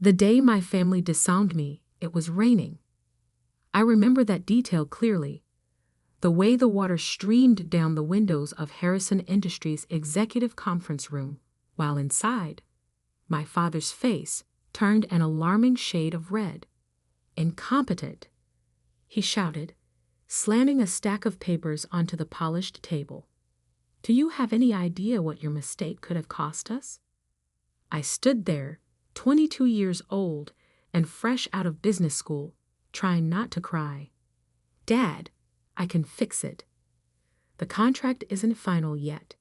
The day my family disowned me, it was raining. I remember that detail clearly. The way the water streamed down the windows of Harrison Industries' executive conference room, while inside, my father's face turned an alarming shade of red. "Incompetent!" he shouted, slamming a stack of papers onto the polished table. "Do you have any idea what your mistake could have cost us?" I stood there, 22 years old and fresh out of business school, trying not to cry. "Dad, I can fix it. The contract isn't final yet."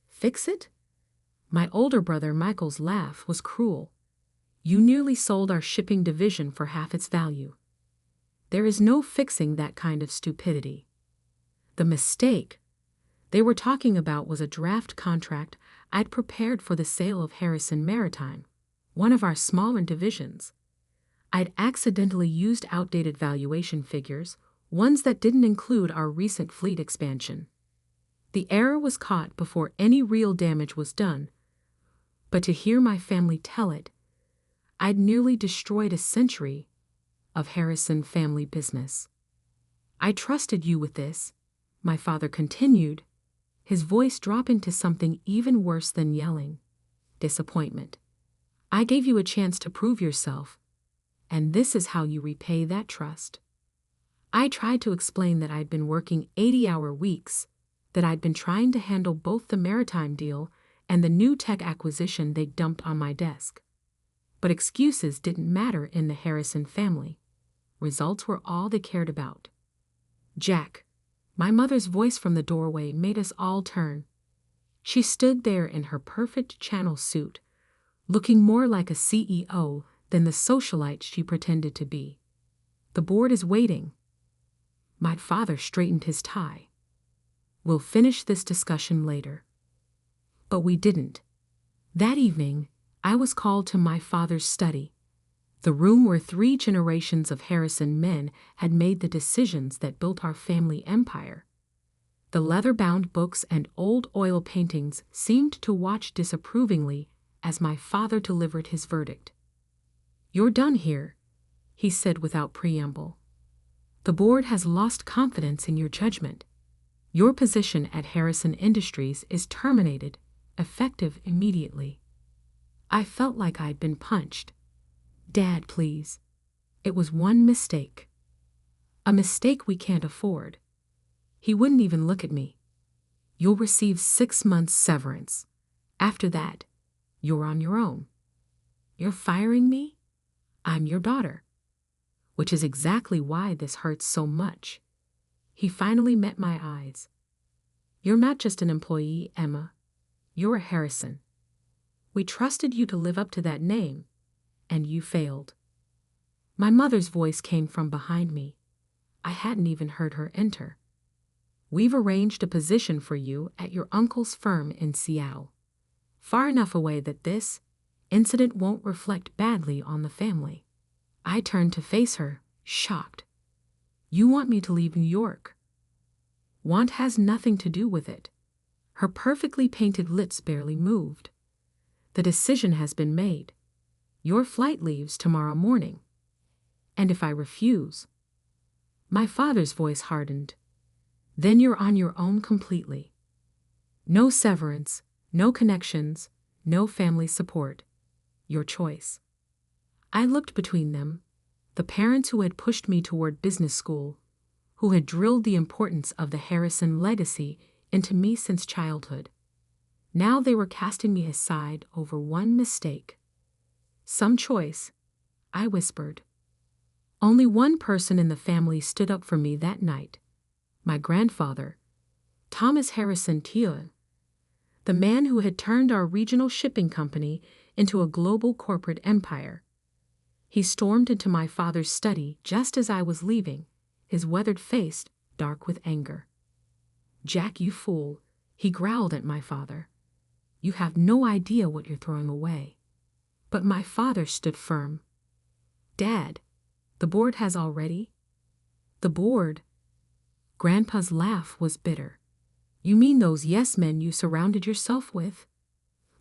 "Fix it?" My older brother Michael's laugh was cruel. "You nearly sold our shipping division for half its value. There is no fixing that kind of stupidity." The mistake they were talking about was a draft contract I'd prepared for the sale of Harrison Maritime, one of our smaller divisions. I'd accidentally used outdated valuation figures, ones that didn't include our recent fleet expansion. The error was caught before any real damage was done, but to hear my family tell it, I'd nearly destroyed a century of Harrison family business. "I trusted you with this," my father continued, his voice dropping to something even worse than yelling: disappointment. "I gave you a chance to prove yourself, and this is how you repay that trust." I tried to explain that I'd been working 80-hour weeks, that I'd been trying to handle both the maritime deal and the new tech acquisition they dumped on my desk. But excuses didn't matter in the Harrison family. Results were all they cared about. "Jack," my mother's voice from the doorway made us all turn. She stood there in her perfect Channel suit, looking more like a CEO than the socialite she pretended to be. "The board is waiting." My father straightened his tie. "We'll finish this discussion later." But we didn't. That evening, I was called to my father's study, the room where 3 generations of Harrison men had made the decisions that built our family empire. The leather-bound books and old oil paintings seemed to watch disapprovingly as my father delivered his verdict. "You're done here," he said without preamble. "The board has lost confidence in your judgment. Your position at Harrison Industries is terminated, effective immediately." I felt like I'd been punched. "Dad, please. It was one mistake. A mistake we can't afford." He wouldn't even look at me. "You'll receive 6 months severance. After that, you're on your own." "You're firing me? I'm your daughter." "Which is exactly why this hurts so much." He finally met my eyes. "You're not just an employee, Emma. You're a Harrison. We trusted you to live up to that name, and you failed." My mother's voice came from behind me. I hadn't even heard her enter. "We've arranged a position for you at your uncle's firm in Seattle, far enough away that this incident won't reflect badly on the family." I turned to face her, shocked. "You want me to leave New York?" "Want has nothing to do with it." Her perfectly painted lips barely moved. "The decision has been made. Your flight leaves tomorrow morning." "And if I refuse?" My father's voice hardened. "Then you're on your own completely. No severance, no connections, no family support. Your choice." I looked between them, the parents who had pushed me toward business school, who had drilled the importance of the Harrison legacy into me since childhood. Now they were casting me aside over one mistake. "Some choice," I whispered. Only one person in the family stood up for me that night: my grandfather, Thomas Harrison Thiel, the man who had turned our regional shipping company into a global corporate empire. He stormed into my father's study just as I was leaving, his weathered face dark with anger. "Jack, you fool," he growled at my father. "You have no idea what you're throwing away." But my father stood firm. "Dad, the board has already—" "The board?" Grandpa's laugh was bitter. "You mean those yes-men you surrounded yourself with?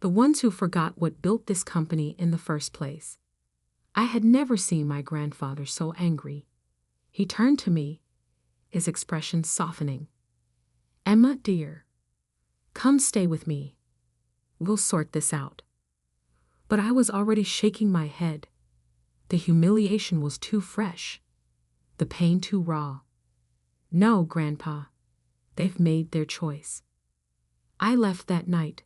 The ones who forgot what built this company in the first place. I had never seen my grandfather so angry. He turned to me, his expression softening. "Emma, dear, come stay with me. We'll sort this out." But I was already shaking my head. The humiliation was too fresh, the pain too raw. "No, Grandpa, they've made their choice." I left that night,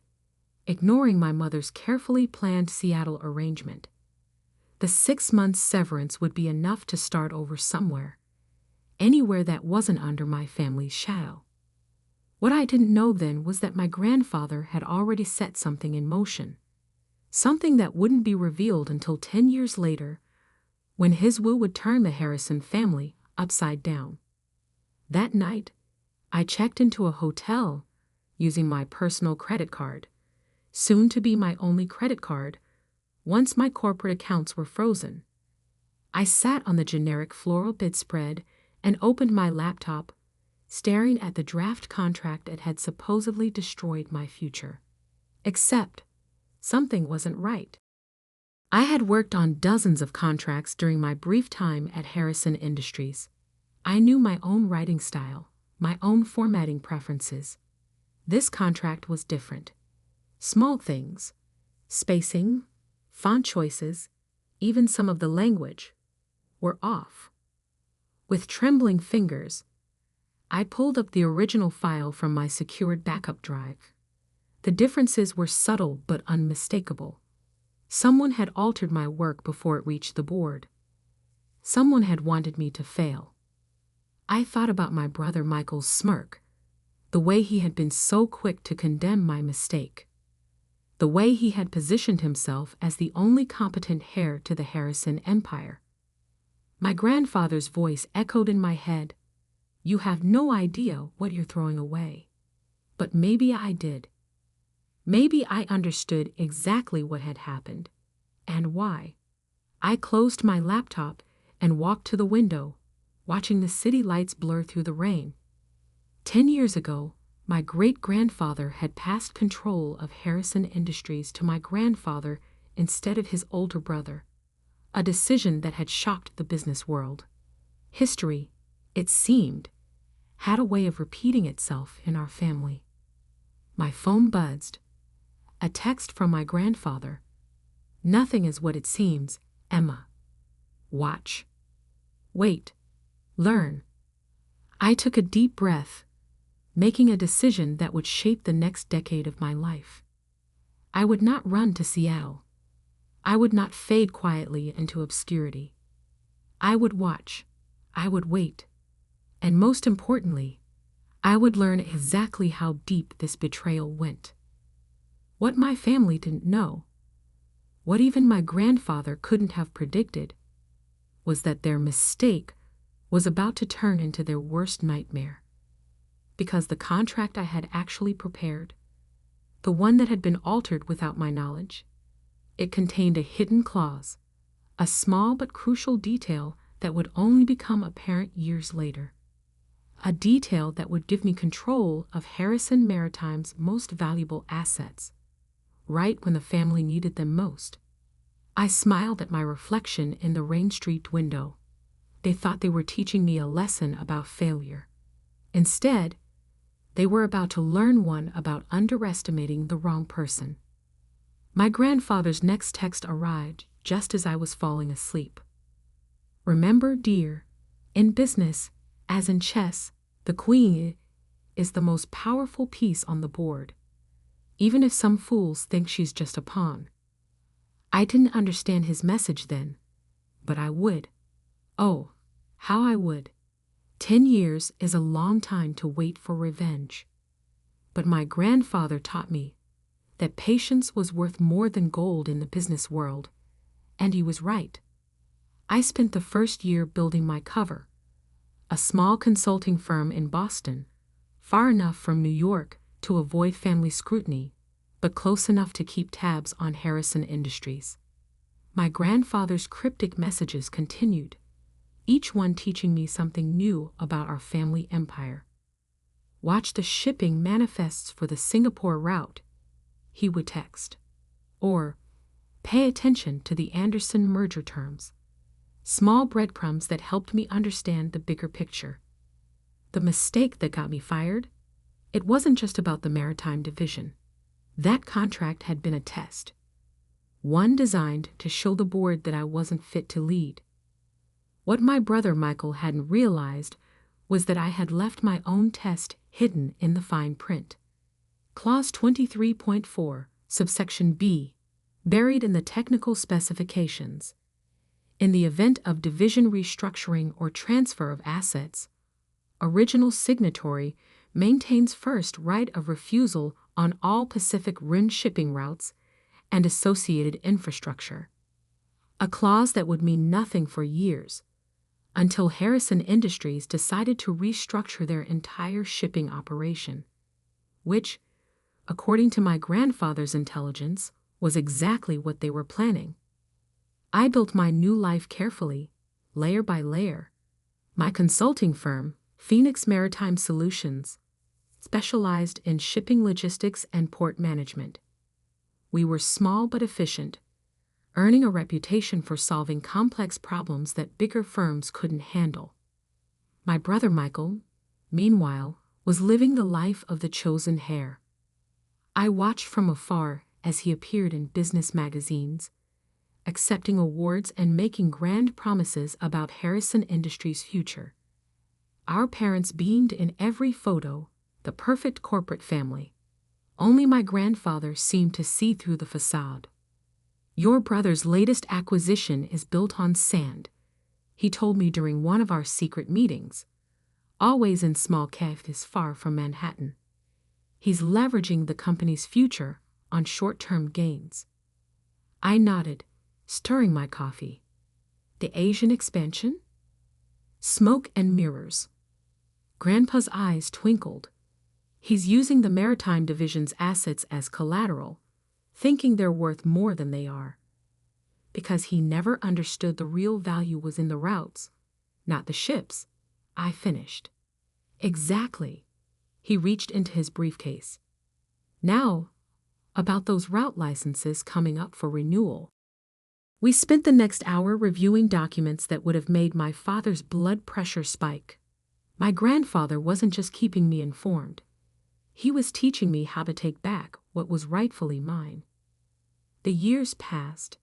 ignoring my mother's carefully planned Seattle arrangement. The 6 months severance would be enough to start over somewhere, anywhere that wasn't under my family's shadow. What I didn't know then was that my grandfather had already set something in motion, something that wouldn't be revealed until 10 years later, when his will would turn the Harrison family upside down. That night, I checked into a hotel using my personal credit card, soon to be my only credit card, once my corporate accounts were frozen. I sat on the generic floral bedspread and opened my laptop, staring at the draft contract that had supposedly destroyed my future. Except, something wasn't right. I had worked on dozens of contracts during my brief time at Harrison Industries. I knew my own writing style, my own formatting preferences. This contract was different. Small things, spacing, font choices, even some of the language, were off. With trembling fingers, I pulled up the original file from my secured backup drive. The differences were subtle but unmistakable. Someone had altered my work before it reached the board. Someone had wanted me to fail. I thought about my brother Michael's smirk, the way he had been so quick to condemn my mistake, the way he had positioned himself as the only competent heir to the Harrison empire. My grandfather's voice echoed in my head, "You have no idea what you're throwing away." But maybe I did. Maybe I understood exactly what had happened, and why. I closed my laptop and walked to the window, watching the city lights blur through the rain. 10 years ago, my great-grandfather had passed control of Harrison Industries to my grandfather instead of his older brother, a decision that had shocked the business world. History, it seemed, had a way of repeating itself in our family. My phone buzzed. A text from my grandfather. "Nothing is what it seems, Emma. Watch. Wait. Learn." I took a deep breath, making a decision that would shape the next decade of my life. I would not run to Seattle. I would not fade quietly into obscurity. I would watch. I would wait. And most importantly, I would learn exactly how deep this betrayal went. What my family didn't know, what even my grandfather couldn't have predicted, was that their mistake was about to turn into their worst nightmare. Because the contract I had actually prepared, the one that had been altered without my knowledge, it contained a hidden clause, a small but crucial detail that would only become apparent years later. A detail that would give me control of Harrison Maritime's most valuable assets, right when the family needed them most. I smiled at my reflection in the rain-streaked window. They thought they were teaching me a lesson about failure. Instead, they were about to learn one about underestimating the wrong person. My grandfather's next text arrived just as I was falling asleep. "Remember, dear, in business, as in chess, the queen is the most powerful piece on the board, even if some fools think she's just a pawn." I didn't understand his message then, but I would. Oh, how I would. 10 years is a long time to wait for revenge. But my grandfather taught me that patience was worth more than gold in the business world, and he was right. I spent the first year building my cover, a small consulting firm in Boston, far enough from New York to avoid family scrutiny, but close enough to keep tabs on Harrison Industries. My grandfather's cryptic messages continued, each one teaching me something new about our family empire. "Watch the shipping manifests for the Singapore route," he would text. Or, Pay attention to the Anderson merger terms. Small breadcrumbs that helped me understand the bigger picture. The mistake that got me fired? It wasn't just about the maritime division. That contract had been a test. One designed to show the board that I wasn't fit to lead. What my brother Michael hadn't realized was that I had left my own test hidden in the fine print. Clause 23.4, subsection B, buried in the technical specifications. In the event of division restructuring or transfer of assets, original signatory maintains first right of refusal on all Pacific Rim shipping routes and associated infrastructure. A clause that would mean nothing for years, until Harrison Industries decided to restructure their entire shipping operation, which, according to my grandfather's intelligence, was exactly what they were planning. I built my new life carefully, layer by layer. My consulting firm, Phoenix Maritime Solutions, specialized in shipping logistics and port management. We were small but efficient, earning a reputation for solving complex problems that bigger firms couldn't handle. My brother Michael, meanwhile, was living the life of the chosen heir. I watched from afar as he appeared in business magazines, accepting awards and making grand promises about Harrison Industries' future. Our parents beamed in every photo, the perfect corporate family. Only my grandfather seemed to see through the facade. "Your brother's latest acquisition is built on sand," he told me during one of our secret meetings, always in small cafes far from Manhattan. "He's leveraging the company's future on short-term gains." I nodded, stirring my coffee. The Asian expansion? Smoke and mirrors. Grandpa's eyes twinkled. He's using the Maritime Division's assets as collateral, thinking they're worth more than they are. Because he never understood the real value was in the routes, not the ships, I finished. Exactly. He reached into his briefcase. Now, about those route licenses coming up for renewal. We spent the next hour reviewing documents that would have made my father's blood pressure spike. My grandfather wasn't just keeping me informed. He was teaching me how to take back what was rightfully mine. The years passed.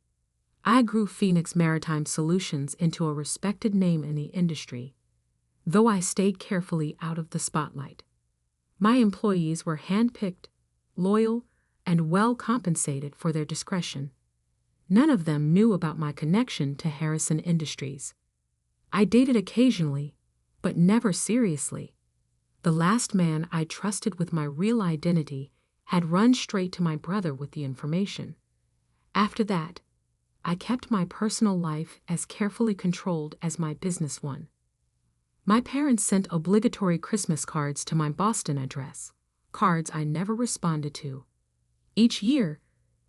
I grew Phoenix Maritime Solutions into a respected name in the industry, though I stayed carefully out of the spotlight. My employees were handpicked, loyal, and well compensated for their discretion. None of them knew about my connection to Harrison Industries. I dated occasionally, but never seriously. The last man I trusted with my real identity had run straight to my brother with the information. After that, I kept my personal life as carefully controlled as my business one. My parents sent obligatory Christmas cards to my Boston address, cards I never responded to. Each year,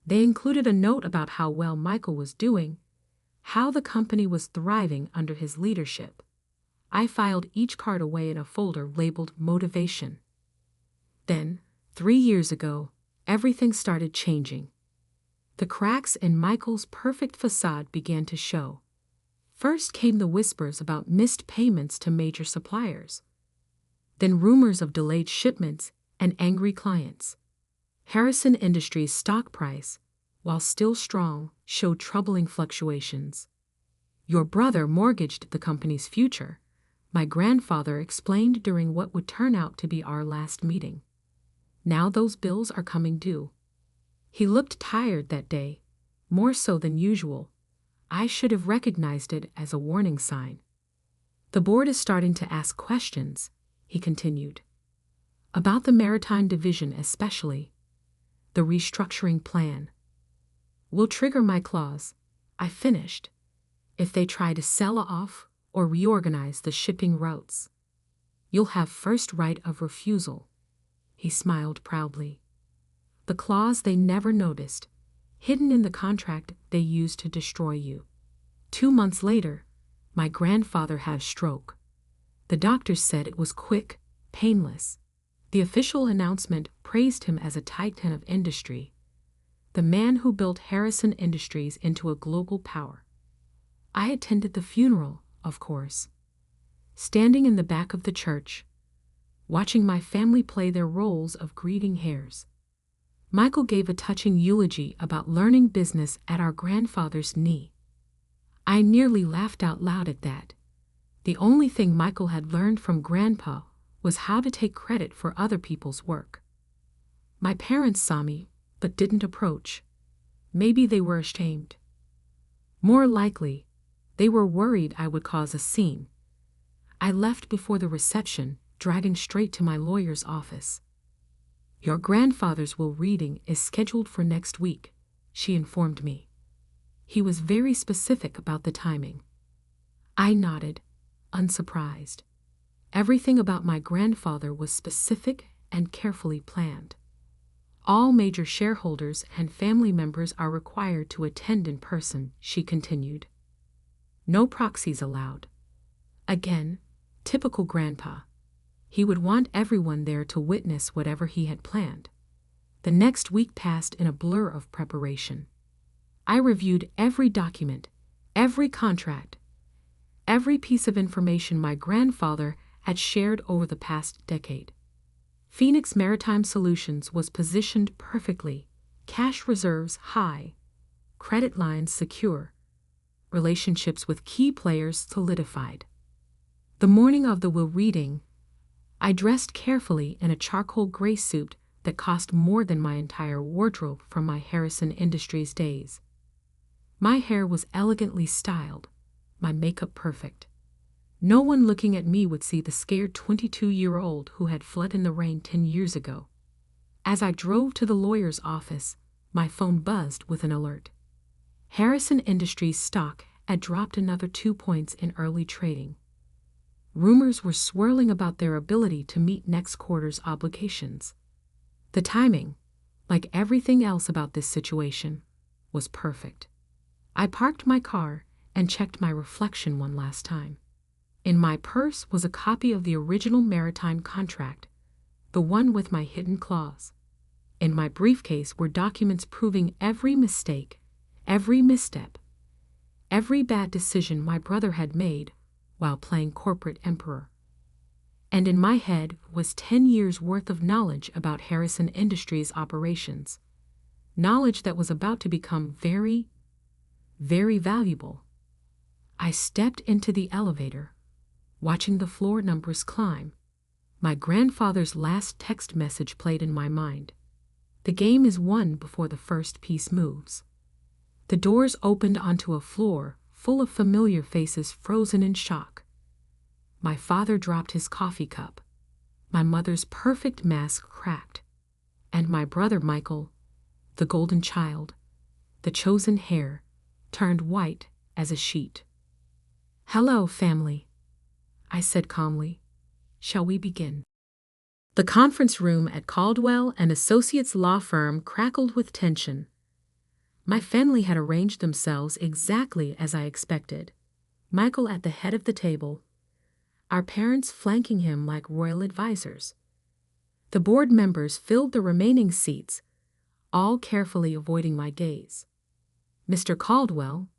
they included a note about how well Michael was doing, how the company was thriving under his leadership. I filed each card away in a folder labeled Motivation. Then, 3 years ago, everything started changing. The cracks in Michael's perfect facade began to show. First came the whispers about missed payments to major suppliers. Then rumors of delayed shipments and angry clients. Harrison Industries' stock price, while still strong, showed troubling fluctuations. "Your brother mortgaged the company's future," my grandfather explained during what would turn out to be our last meeting. "Now those bills are coming due." He looked tired that day, more so than usual. I should have recognized it as a warning sign. "The board is starting to ask questions," he continued. "About the Maritime Division especially. The restructuring plan. Will trigger my clause," I finished, "if they try to sell off or reorganize the shipping routes. You'll have first right of refusal." He smiled proudly. The clause they never noticed, hidden in the contract they used to destroy you. 2 months later, my grandfather had a stroke. The doctors said it was quick, painless. The official announcement praised him as a titan of industry. the man who built Harrison Industries into a global power. I attended the funeral, of course, standing in the back of the church, watching my family play their roles of grieving heirs. Michael gave a touching eulogy about learning business at our grandfather's knee. I nearly laughed out loud at that. The only thing Michael had learned from Grandpa was how to take credit for other people's work. My parents saw me, but didn't approach. Maybe they were ashamed. More likely, they were worried I would cause a scene. I left before the reception, driving straight to my lawyer's office. "Your grandfather's will reading is scheduled for next week," she informed me. He was very specific about the timing. I nodded, unsurprised. Everything about my grandfather was specific and carefully planned. "All major shareholders and family members are required to attend in person," she continued. "No proxies allowed." Again, typical Grandpa. He would want everyone there to witness whatever he had planned. The next week passed in a blur of preparation. I reviewed every document, every contract, every piece of information my grandfather had shared over the past decade. Phoenix Maritime Solutions was positioned perfectly, cash reserves high, credit lines secure, relationships with key players solidified. The morning of the will reading, I dressed carefully in a charcoal gray suit that cost more than my entire wardrobe from my Harrison Industries days. My hair was elegantly styled, my makeup perfect. No one looking at me would see the scared 22-year-old who had fled in the rain 10 years ago. As I drove to the lawyer's office, my phone buzzed with an alert. Harrison Industries stock had dropped another 2 points in early trading. Rumors were swirling about their ability to meet next quarter's obligations. The timing, like everything else about this situation, was perfect. I parked my car and checked my reflection one last time. In my purse was a copy of the original maritime contract, the one with my hidden clause. In my briefcase were documents proving every mistake, every misstep, every bad decision my brother had made while playing corporate emperor. And in my head was 10 years' worth of knowledge about Harrison Industries operations, knowledge that was about to become very, very valuable. I stepped into the elevator, watching the floor numbers climb. My grandfather's last text message played in my mind. The game is won before the first piece moves. The doors opened onto a floor full of familiar faces frozen in shock. My father dropped his coffee cup. My mother's perfect mask cracked. And my brother Michael, the golden child, the chosen heir, turned white as a sheet. "Hello, family," I said calmly. "Shall we begin?" The conference room at Caldwell and Associates law firm crackled with tension. My family had arranged themselves exactly as I expected. Michael at the head of the table, our parents flanking him like royal advisors. The board members filled the remaining seats, all carefully avoiding my gaze. Mr. Caldwell,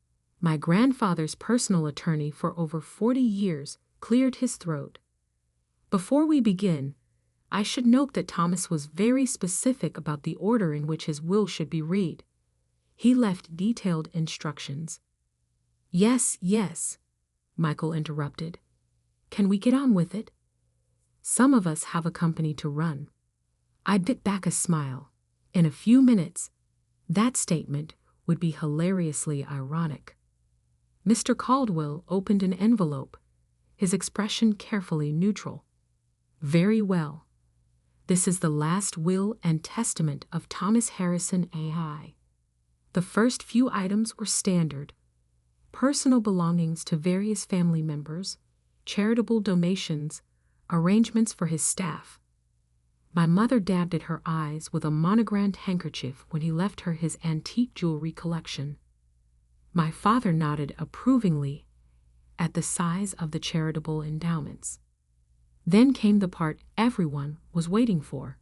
my grandfather's personal attorney for over 40 years, cleared his throat. "Before we begin, I should note that Thomas was very specific about the order in which his will should be read. He left detailed instructions." Yes, Michael interrupted. "Can we get on with it? Some of us have a company to run." I bit back a smile. In a few minutes, that statement would be hilariously ironic. Mr. Caldwell opened an envelope, his expression carefully neutral. "Very well. This is the last will and testament of Thomas Harrison AI. The first few items were standard: personal belongings to various family members, charitable donations, arrangements for his staff." My mother dabbed at her eyes with a monogrammed handkerchief when he left her his antique jewelry collection. My father nodded approvingly at the size of the charitable endowments. Then came the part everyone was waiting for.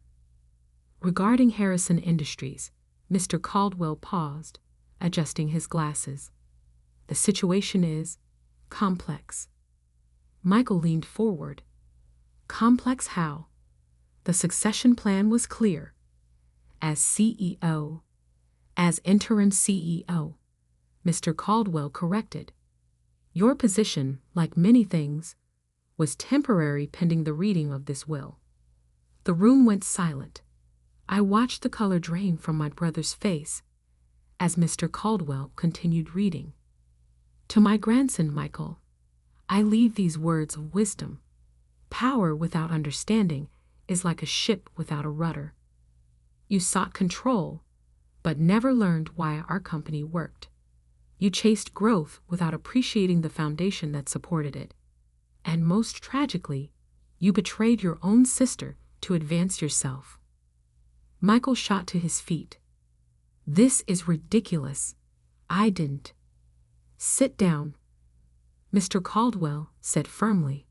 Regarding Harrison Industries, Mr. Caldwell paused, adjusting his glasses. The situation is complex. Michael leaned forward. Complex how? The succession plan was clear. As CEO, as interim CEO, Mr. Caldwell corrected. Your position, like many things, was temporary pending the reading of this will. The room went silent. I watched the color drain from my brother's face as Mr. Caldwell continued reading. To my grandson, Michael, I leave these words of wisdom. Power without understanding is like a ship without a rudder. You sought control, but never learned why our company worked. You chased growth without appreciating the foundation that supported it. And most tragically, you betrayed your own sister to advance yourself. Michael shot to his feet. This is ridiculous. I didn't. Sit down, Mr. Caldwell said firmly.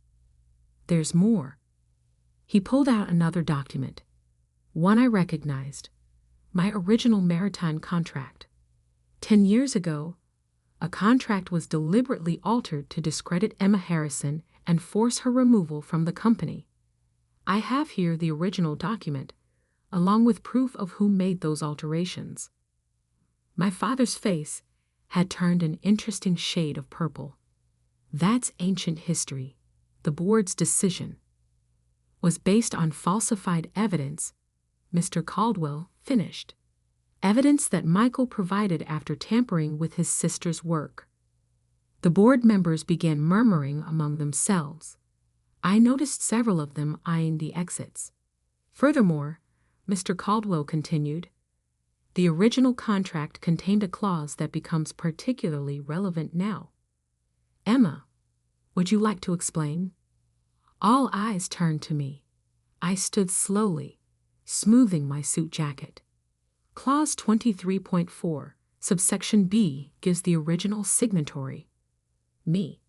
There's more. He pulled out another document, one I recognized, my original maritime contract. 10 years ago, a contract was deliberately altered to discredit Emma Harrison and force her removal from the company. I have here the original document, along with proof of who made those alterations. My father's face had turned an interesting shade of purple. That's ancient history. The board's decision was based on falsified evidence, Mr. Caldwell finished. Evidence that Michael provided after tampering with his sister's work. The board members began murmuring among themselves. I noticed several of them eyeing the exits. Furthermore, Mr. Caldwell continued, the original contract contained a clause that becomes particularly relevant now. Emma, would you like to explain? All eyes turned to me. I stood slowly, smoothing my suit jacket. Clause 23.4, subsection B gives the original signatory, me,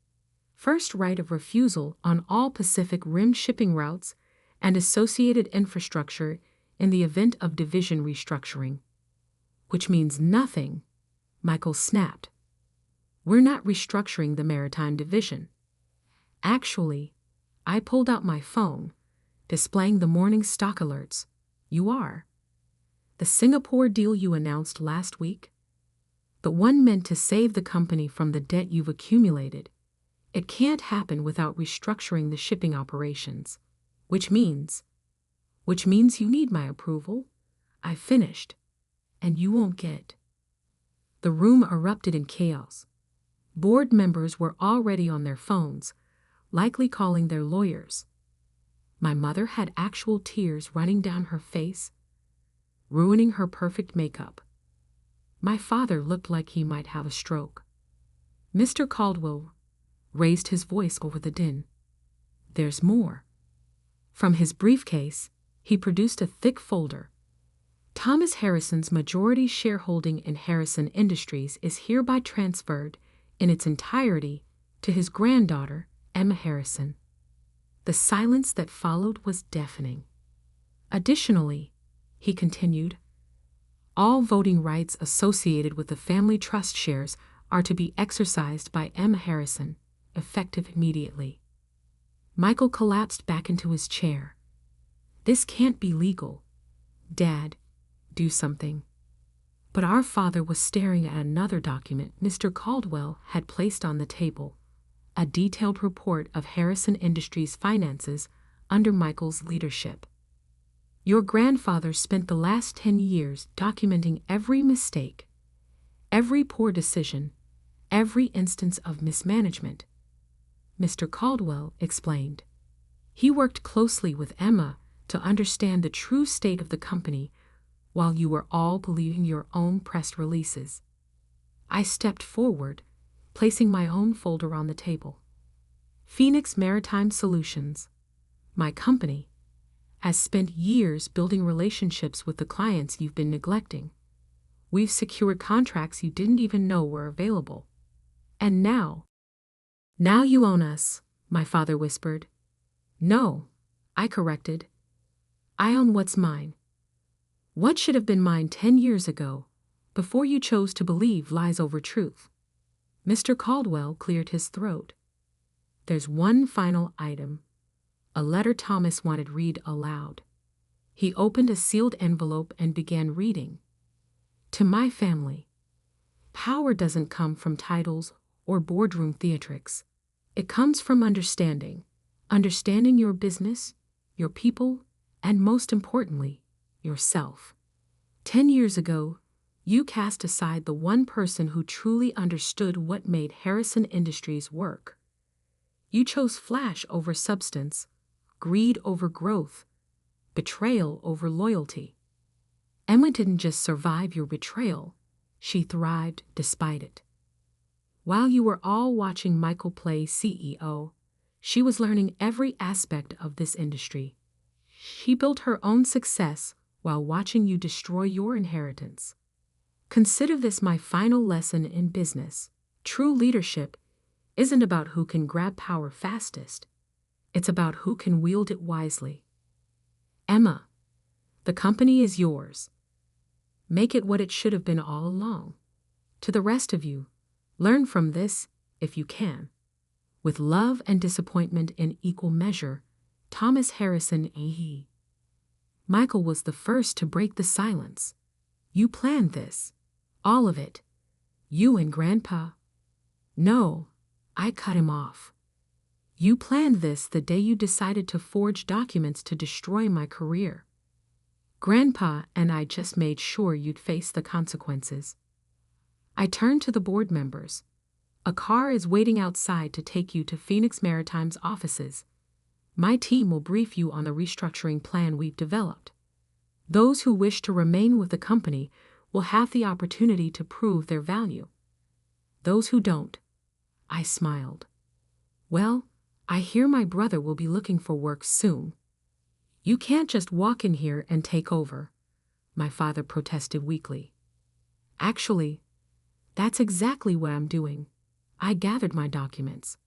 first right of refusal on all Pacific Rim shipping routes and associated infrastructure in the event of division restructuring. Which means nothing, Michael snapped. We're not restructuring the maritime division. Actually, I pulled out my phone, displaying the morning stock alerts. You are. The Singapore deal you announced last week? The one meant to save the company from the debt you've accumulated. It can't happen without restructuring the shipping operations. Which means you need my approval. I finished. And you won't get. The room erupted in chaos. Board members were already on their phones, likely calling their lawyers. My mother had actual tears running down her face, ruining her perfect makeup. My father looked like he might have a stroke. Mr. Caldwell raised his voice over the din. There's more. From his briefcase, he produced a thick folder. Thomas Harrison's majority shareholding in Harrison Industries is hereby transferred in its entirety to his granddaughter, Emma Harrison. The silence that followed was deafening. Additionally, he continued, all voting rights associated with the family trust shares are to be exercised by Emma Harrison, effective immediately. Michael collapsed back into his chair. This can't be legal. Dad, do something. But our father was staring at another document Mr. Caldwell had placed on the table, a detailed report of Harrison Industries' finances under Michael's leadership. Your grandfather spent the last 10 years documenting every mistake, every poor decision, every instance of mismanagement. Mr. Caldwell explained. He worked closely with Emma to understand the true state of the company while you were all believing your own press releases. I stepped forward, placing my own folder on the table. Phoenix Maritime Solutions, my company, has spent years building relationships with the clients you've been neglecting. We've secured contracts you didn't even know were available. And now you own us, my father whispered. No, I corrected. I own what's mine. What should have been mine 10 years ago, before you chose to believe lies over truth? Mr. Caldwell cleared his throat. There's one final item. A letter Thomas wanted read aloud. He opened a sealed envelope and began reading. To my family. Power doesn't come from titles or boardroom theatrics. It comes from understanding. Understanding your business, your people, and most importantly, yourself. 10 years ago, you cast aside the one person who truly understood what made Harrison Industries work. You chose flash over substance, greed over growth, betrayal over loyalty. Emma didn't just survive your betrayal, she thrived despite it. While you were all watching Michael play CEO, she was learning every aspect of this industry. She built her own success while watching you destroy your inheritance. Consider this my final lesson in business. True leadership isn't about who can grab power fastest. It's about who can wield it wisely. Emma, the company is yours. Make it what it should have been all along. To the rest of you, learn from this if you can. With love and disappointment in equal measure, Thomas Harrison A.E. Michael was the first to break the silence. You planned this. All of it. You and Grandpa. No, I cut him off. You planned this the day you decided to forge documents to destroy my career. Grandpa and I just made sure you'd face the consequences. I turned to the board members. A car is waiting outside to take you to Phoenix Maritime's offices. My team will brief you on the restructuring plan we've developed. Those who wish to remain with the company will have the opportunity to prove their value. Those who don't, I smiled. Well, I hear my brother will be looking for work soon. You can't just walk in here and take over, my father protested weakly. Actually, that's exactly what I'm doing. I gathered my documents.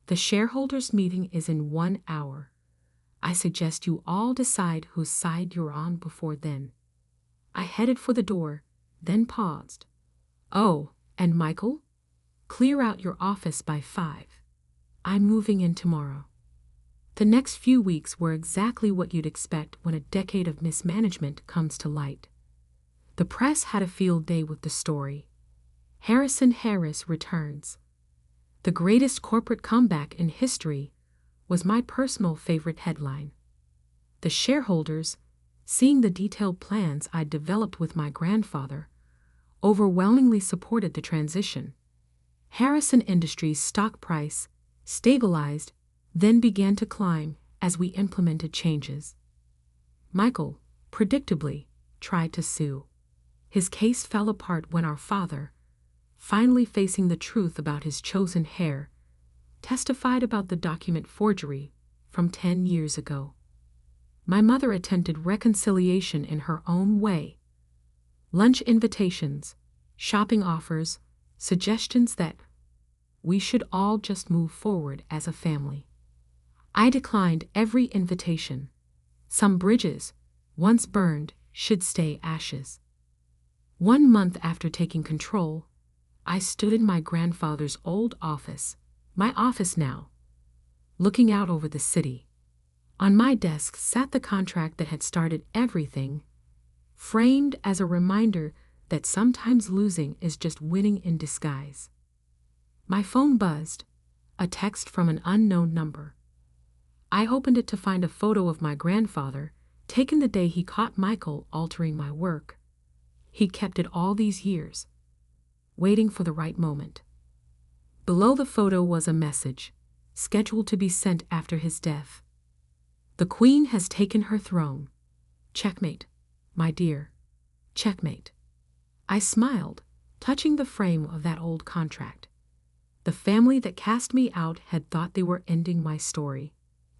The shareholders' meeting is in 1 hour. I suggest you all decide whose side you're on before then. I headed for the door, then paused. Oh, and Michael? Clear out your office by 5. I'm moving in tomorrow. The next few weeks were exactly what you'd expect when a decade of mismanagement comes to light. The press had a field day with the story. Harrison Harris returns. The greatest corporate comeback in history was my personal favorite headline. The shareholders, seeing the detailed plans I'd developed with my grandfather, overwhelmingly supported the transition. Harrison Industries' stock price stabilized, then began to climb as we implemented changes. Michael, predictably, tried to sue. His case fell apart when our father, finally facing the truth about his chosen heir, testified about the document forgery from 10 years ago. My mother attempted reconciliation in her own way. Lunch invitations, shopping offers, suggestions that we should all just move forward as a family. I declined every invitation. Some bridges, once burned, should stay ashes. 1 month after taking control, I stood in my grandfather's old office, my office now, looking out over the city. On my desk sat the contract that had started everything, framed as a reminder that sometimes losing is just winning in disguise. My phone buzzed, a text from an unknown number. I opened it to find a photo of my grandfather, taken the day he caught Michael altering my work. He'd kept it all these years, waiting for the right moment. Below the photo was a message, scheduled to be sent after his death. The Queen has taken her throne. Checkmate, my dear. Checkmate. I smiled, touching the frame of that old contract. The family that cast me out had thought they were ending my story.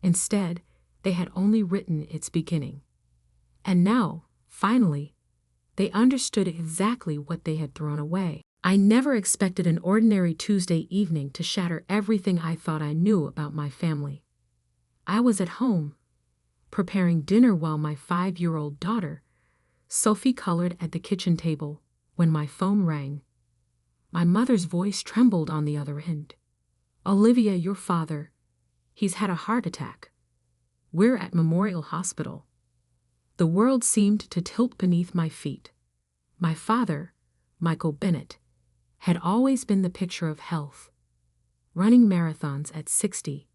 Instead, they had only written its beginning. And now, finally, they understood exactly what they had thrown away. I never expected an ordinary Tuesday evening to shatter everything I thought I knew about my family. I was at home, preparing dinner while my 5-year-old daughter, Sophie colored at the kitchen table when my phone rang. My mother's voice trembled on the other end. "Olivia, your father. He's had a heart attack. We're at Memorial Hospital." The world seemed to tilt beneath my feet. My father, Michael Bennett, had always been the picture of health. Running marathons at 60,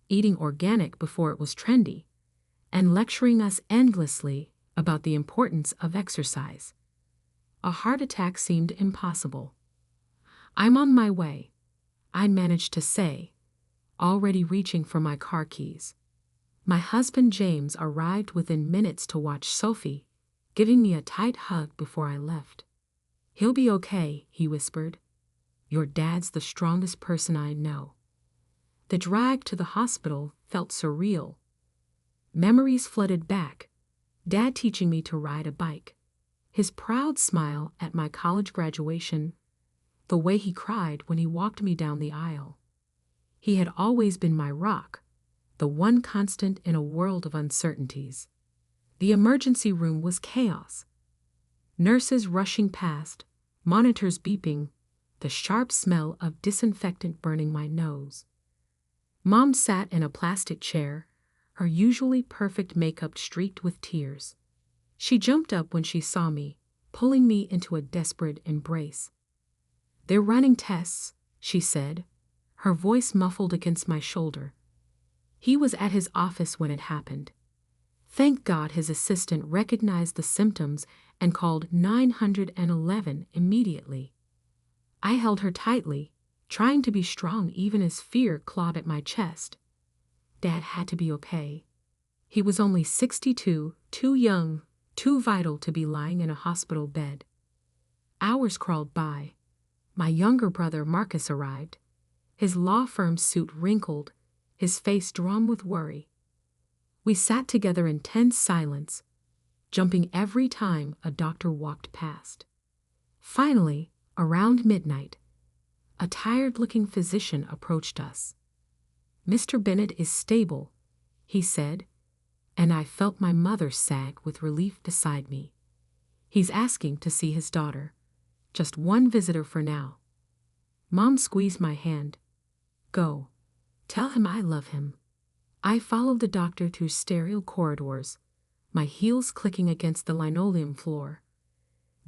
eating organic before it was trendy, and lecturing us endlessly about the importance of exercise. A heart attack seemed impossible. "I'm on my way," I'd managed to say, already reaching for my car keys. My husband James arrived within minutes to watch Sophie, giving me a tight hug before I left. "He'll be okay," he whispered. "Your dad's the strongest person I know." The drive to the hospital felt surreal. Memories flooded back, Dad teaching me to ride a bike, his proud smile at my college graduation, the way he cried when he walked me down the aisle. He had always been my rock, the one constant in a world of uncertainties. The emergency room was chaos. Nurses rushing past, monitors beeping, the sharp smell of disinfectant burning my nose. Mom sat in a plastic chair, her usually perfect makeup streaked with tears. She jumped up when she saw me, pulling me into a desperate embrace. "They're running tests," she said, her voice muffled against my shoulder. He was at his office when it happened. Thank God his assistant recognized the symptoms and called 911 immediately. I held her tightly, trying to be strong even as fear clawed at my chest. Dad had to be okay. He was only 62, too young, too vital to be lying in a hospital bed. Hours crawled by. My younger brother Marcus arrived, his law firm suit wrinkled, his face drawn with worry. We sat together in tense silence, jumping every time a doctor walked past. Finally, around midnight, a tired-looking physician approached us. "Mr. Bennett is stable," he said, and I felt my mother sag with relief beside me. "He's asking to see his daughter. Just one visitor for now." Mom squeezed my hand. "Go. Tell him I love him." I followed the doctor through sterile corridors, my heels clicking against the linoleum floor.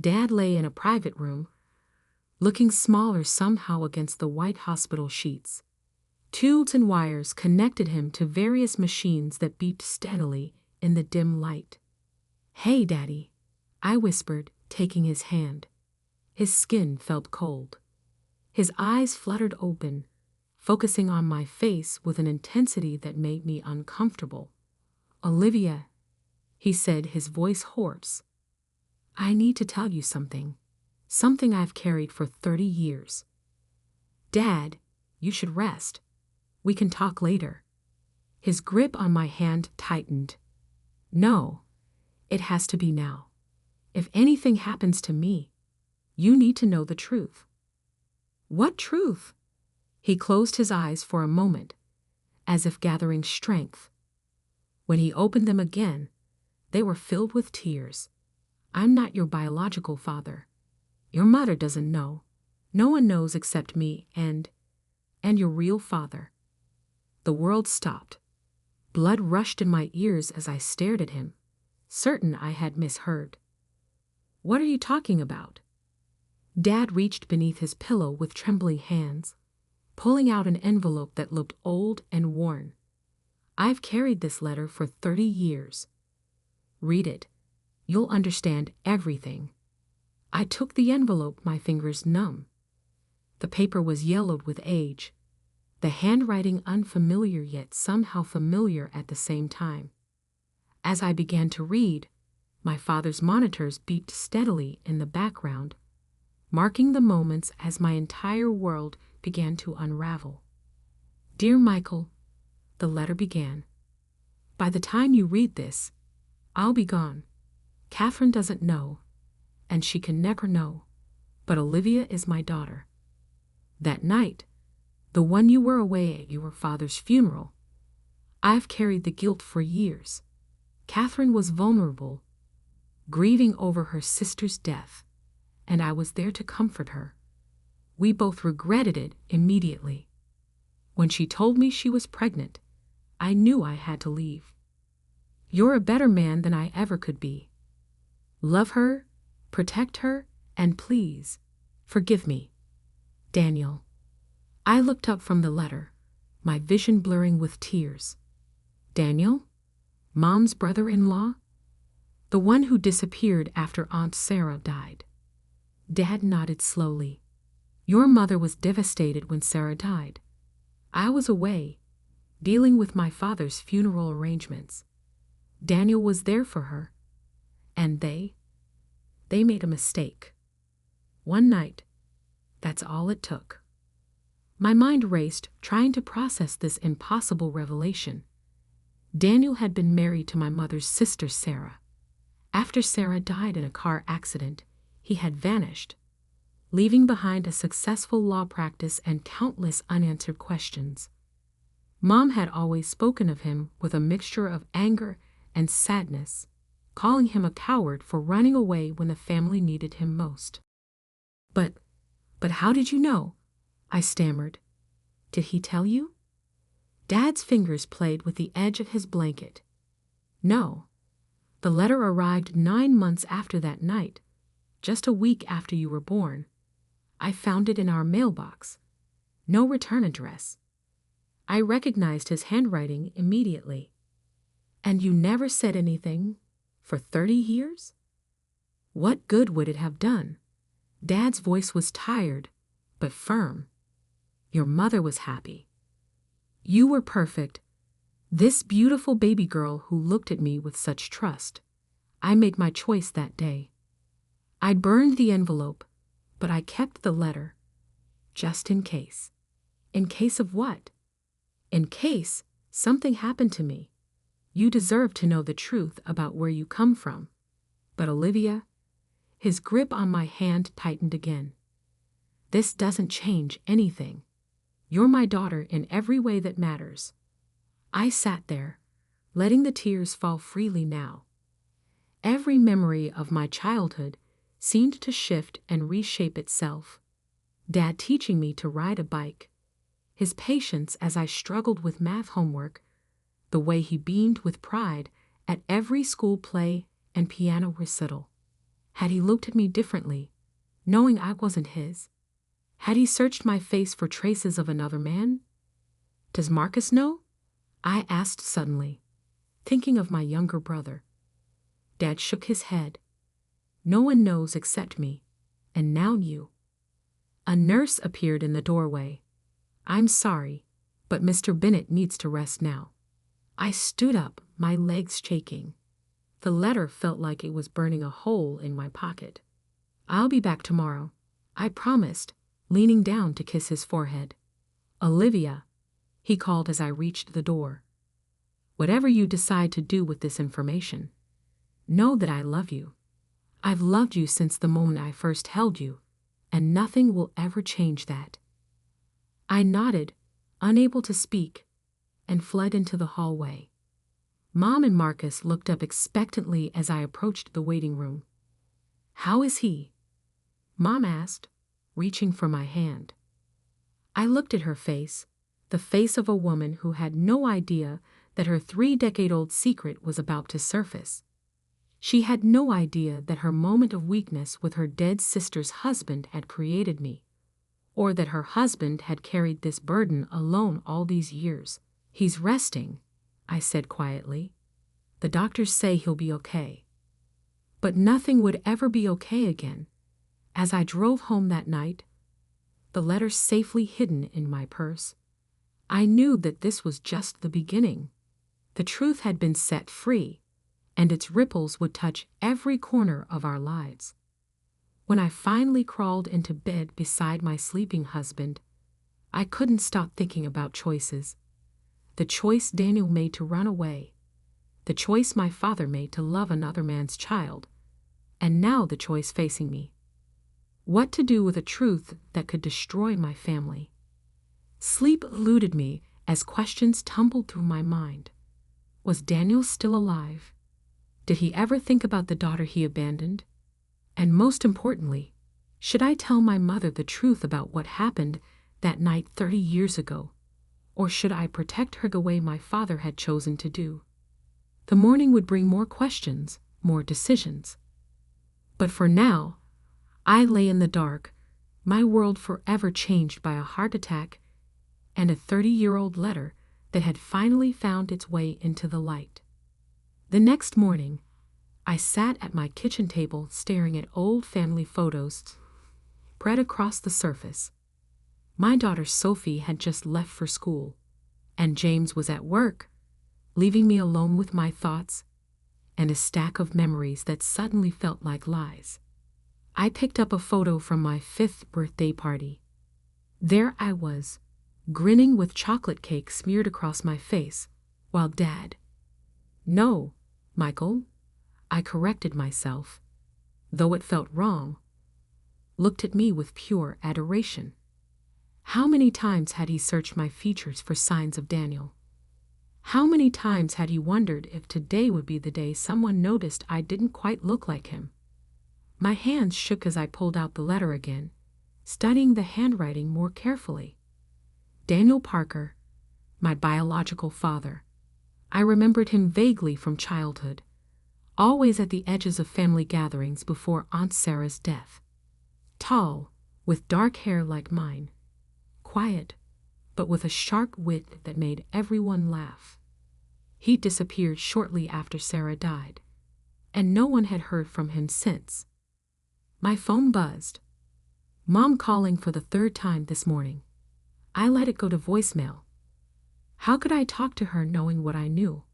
Dad lay in a private room, looking smaller somehow against the white hospital sheets. Tubes and wires connected him to various machines that beeped steadily in the dim light. "Hey, Daddy," I whispered, taking his hand. His skin felt cold. His eyes fluttered open, focusing on my face with an intensity that made me uncomfortable. "Olivia," he said, his voice hoarse, "I need to tell you something. Something I've carried for 30 years. Dad, you should rest. We can talk later." His grip on my hand tightened. "No, it has to be now. If anything happens to me, you need to know the truth." "What truth?" He closed his eyes for a moment, as if gathering strength. When he opened them again, they were filled with tears. "I'm not your biological father. Your mother doesn't know. No one knows except me and your real father." The world stopped. Blood rushed in my ears as I stared at him, certain I had misheard. "What are you talking about?" Dad reached beneath his pillow with trembling hands, pulling out an envelope that looked old and worn. "I've carried this letter for 30 years. Read it. You'll understand everything." I took the envelope, my fingers numb. The paper was yellowed with age, the handwriting unfamiliar yet somehow familiar at the same time. As I began to read, my father's monitors beeped steadily in the background, marking the moments as my entire world began to unravel. "Dear Michael," the letter began, "by the time you read this, I'll be gone. Catherine doesn't know, and she can never know, but Olivia is my daughter. That night, the one you were away at your father's funeral, I've carried the guilt for years. Catherine was vulnerable, grieving over her sister's death, and I was there to comfort her. We both regretted it immediately. When she told me she was pregnant, I knew I had to leave. You're a better man than I ever could be. Love her, protect her, and please, forgive me. Daniel. I looked up from the letter, my vision blurring with tears. Daniel? Mom's brother-in-law? The one who disappeared after Aunt Sarah died. Dad nodded slowly. Your mother was devastated when Sarah died. I was away, dealing with my father's funeral arrangements. Daniel was there for her. And they made a mistake. One night, that's all it took. My mind raced, trying to process this impossible revelation. Daniel had been married to my mother's sister, Sarah. After Sarah died in a car accident, he had vanished, leaving behind a successful law practice and countless unanswered questions. Mom had always spoken of him with a mixture of anger and sadness, calling him a coward for running away when the family needed him most. But how did you know? I stammered. Did he tell you? Dad's fingers played with the edge of his blanket. No. The letter arrived 9 months after that night, just a week after you were born. I found it in our mailbox. No return address. I recognized his handwriting immediately. And you never said anything for 30 years? What good would it have done? Dad's voice was tired, but firm. Your mother was happy. You were perfect. This beautiful baby girl who looked at me with such trust. I made my choice that day. I burned the envelope, but I kept the letter. Just in case. In case of what? In case something happened to me. You deserve to know the truth about where you come from. But Olivia, his grip on my hand tightened again. This doesn't change anything. You're my daughter in every way that matters. I sat there, letting the tears fall freely now. Every memory of my childhood seemed to shift and reshape itself. Dad teaching me to ride a bike, his patience as I struggled with math homework, the way he beamed with pride at every school play and piano recital. Had he looked at me differently, knowing I wasn't his? Had he searched my face for traces of another man? Does Marcus know? I asked suddenly, thinking of my younger brother. Dad shook his head. No one knows except me, and now you. A nurse appeared in the doorway. I'm sorry, but Mr. Bennett needs to rest now. I stood up, my legs shaking. The letter felt like it was burning a hole in my pocket. I'll be back tomorrow, I promised, leaning down to kiss his forehead. Olivia, he called as I reached the door. Whatever you decide to do with this information, know that I love you. I've loved you since the moment I first held you, and nothing will ever change that. I nodded, unable to speak, and fled into the hallway. Mom and Marcus looked up expectantly as I approached the waiting room. How is he? Mom asked, reaching for my hand. I looked at her face, the face of a woman who had no idea that her 3-decade-old secret was about to surface. She had no idea that her moment of weakness with her dead sister's husband had created me, or that her husband had carried this burden alone all these years. He's resting, I said quietly. The doctors say he'll be okay. But nothing would ever be okay again. As I drove home that night, the letter safely hidden in my purse, I knew that this was just the beginning. The truth had been set free, and its ripples would touch every corner of our lives. When I finally crawled into bed beside my sleeping husband, I couldn't stop thinking about choices. The choice Daniel made to run away, the choice my father made to love another man's child, and now the choice facing me. What to do with a truth that could destroy my family? Sleep eluded me as questions tumbled through my mind. Was Daniel still alive? Did he ever think about the daughter he abandoned? And most importantly, should I tell my mother the truth about what happened that night 30 years ago? Or should I protect her the way my father had chosen to do? The morning would bring more questions, more decisions. But for now, I lay in the dark, my world forever changed by a heart attack and a 30-year-old letter that had finally found its way into the light. The next morning, I sat at my kitchen table staring at old family photos spread across the surface. My daughter Sophie had just left for school, and James was at work, leaving me alone with my thoughts and a stack of memories that suddenly felt like lies. I picked up a photo from my 5th birthday party. There I was, grinning with chocolate cake smeared across my face, while Dad— No, Michael, I corrected myself, though it felt wrong— looked at me with pure adoration. How many times had he searched my features for signs of Daniel? How many times had he wondered if today would be the day someone noticed I didn't quite look like him? My hands shook as I pulled out the letter again, studying the handwriting more carefully. Daniel Parker, my biological father. I remembered him vaguely from childhood, always at the edges of family gatherings before Aunt Sarah's death. Tall, with dark hair like mine. Quiet, but with a sharp wit that made everyone laugh. He disappeared shortly after Sarah died, and no one had heard from him since. My phone buzzed. Mom calling for the 3rd time this morning. I let it go to voicemail. How could I talk to her knowing what I knew?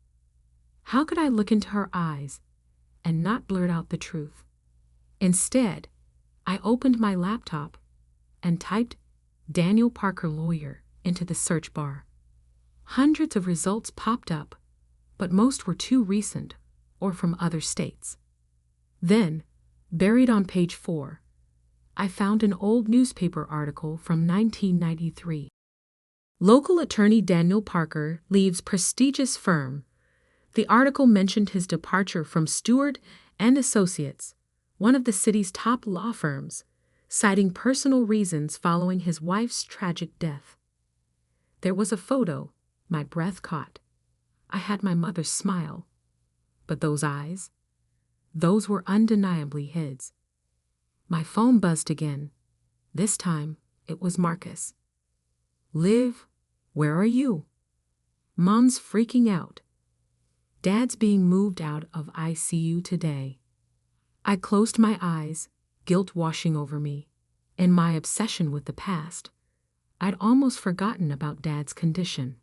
How could I look into her eyes and not blurt out the truth? Instead, I opened my laptop and typed Daniel Parker lawyer into the search bar. Hundreds of results popped up, but most were too recent or from other states. Then, buried on page 4, I found an old newspaper article from 1993. Local attorney Daniel Parker leaves prestigious firm. The article mentioned his departure from Stewart and Associates, one of the city's top law firms, citing personal reasons following his wife's tragic death. There was a photo my breath caught. I had my mother's smile. But those eyes? Those were undeniably his. My phone buzzed again. This time, it was Marcus. Liv, where are you? Mom's freaking out. Dad's being moved out of ICU today. I closed my eyes, guilt washing over me. In my obsession with the past, I'd almost forgotten about Dad's condition.